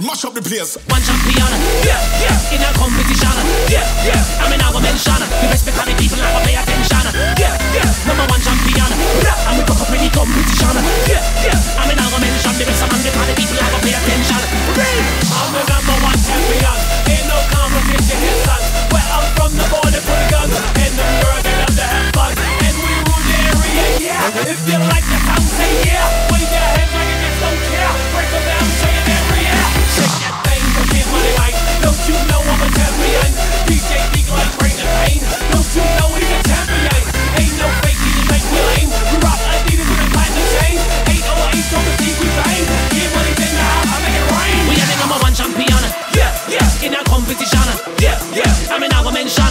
Mash up the place. One champion, yeah, yeah, in a competition, yeah, yeah. I mean, I will mention the best because the people I will pay attention, yeah, yeah. Number one champion, yeah, and we talk up in the competition, yeah, yeah. I mean, I will mention the best among the people I will pay attention. I'm the number one champion, ain't no competition in sun. Where I'm from, the border put a gun, and the girls they love to have fun, and we rule the area, yeah. If you like the sound, say yeah. Wave your hands like you just don't care. Break them down, say it every yeah. Shake that thing, cause here's money right. Don't you know I'm a champion? DJ Big like Brain and Pain. Don't you know he's a champion? Ain't no faking, you make me lame. We rock Adidas with a platinum chain. 808 on the TV bang. Get money in the house, I make it rain. We are the number one champion. Yeah, yeah, in our competition. Yeah, yeah, I mean I will mention